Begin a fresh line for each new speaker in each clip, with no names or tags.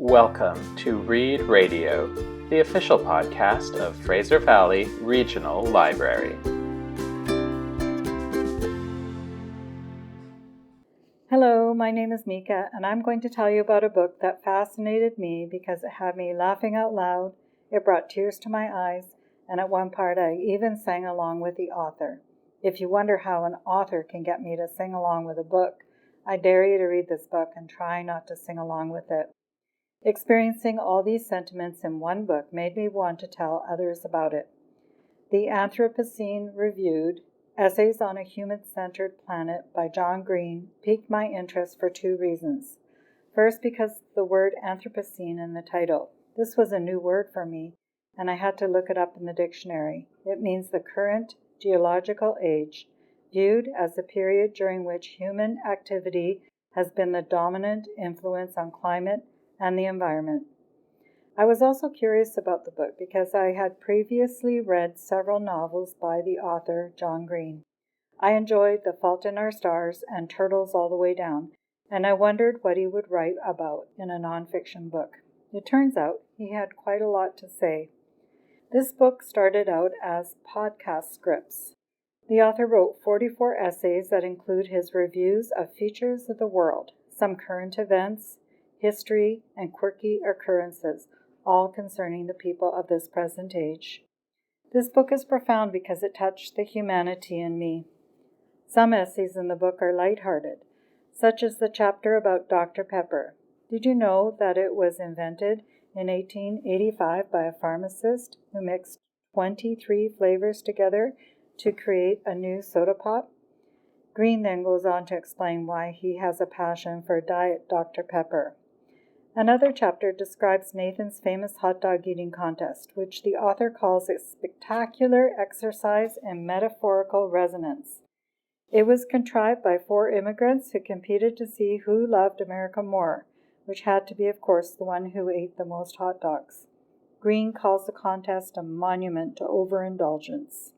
Welcome to Read Radio, the official podcast of Fraser Valley Regional Library.
Hello, my name is Mieke, and I'm going to tell you about a book that fascinated me because it had me laughing out loud, it brought tears to my eyes, and at one part I even sang along with the author. If you wonder how an author can get me to sing along with a book, I dare you to read this book and try not to sing along with it. Experiencing all these sentiments in one book made me want to tell others about it. The Anthropocene Reviewed, Essays on a Human-Centered Planet by John Green piqued my interest for two reasons. First, because the word Anthropocene in the title. This was a new word for me, and I had to look it up in the dictionary. It means the current geological age, viewed as the period during which human activity has been the dominant influence on climate and the environment. I was also curious about the book because I had previously read several novels by the author John Green. I enjoyed The Fault in Our Stars and Turtles All the Way Down, and I wondered what he would write about in a nonfiction book. It turns out he had quite a lot to say. This book started out as podcast scripts. The author wrote 44 essays that include his reviews of features of the world, some current events, history, and quirky occurrences, all concerning the people of this present age. This book is profound because it touched the humanity in me. Some essays in the book are lighthearted, such as the chapter about Dr. Pepper. Did you know that it was invented in 1885 by a pharmacist who mixed 23 flavors together to create a new soda pop? Green then goes on to explain why he has a passion for Diet Dr. Pepper. Another chapter describes Nathan's famous hot dog eating contest, which the author calls a spectacular exercise in metaphorical resonance. It was contrived by 4 immigrants who competed to see who loved America more, which had to be, of course, the one who ate the most hot dogs. Green calls the contest a monument to overindulgence.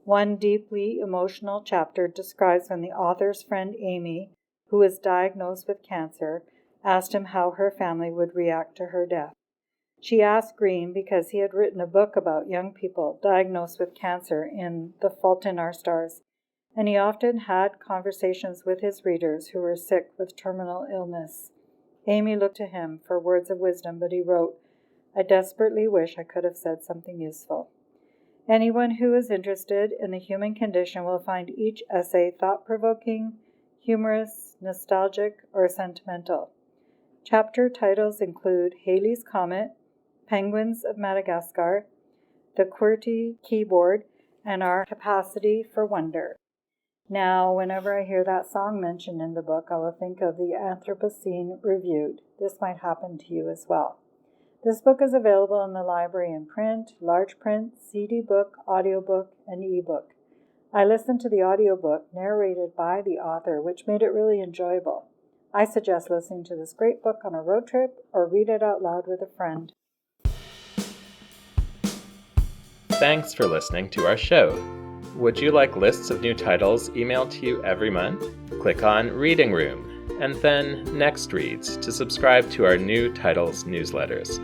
One deeply emotional chapter describes when the author's friend Amy, who was diagnosed with cancer, asked him how her family would react to her death. She asked Green because he had written a book about young people diagnosed with cancer in The Fault in Our Stars, and he often had conversations with his readers who were sick with terminal illness. Amy looked to him for words of wisdom, but he wrote, "I desperately wish I could have said something useful." Anyone who is interested in the human condition will find each essay thought-provoking, humorous, nostalgic, or sentimental. Chapter titles include Halley's Comet, Penguins of Madagascar, the QWERTY keyboard, and our capacity for wonder. Now, whenever I hear that song mentioned in the book, I will think of the Anthropocene Reviewed. This might happen to you as well. This book is available in the library in print, large print, CD book, audiobook, and ebook. I listened to the audiobook narrated by the author, which made it really enjoyable. I suggest listening to this great book on a road trip or read it out loud with a friend.
Thanks for listening to our show. Would you like lists of new titles emailed to you every month? Click on Reading Room and then Next Reads to subscribe to our new titles newsletters.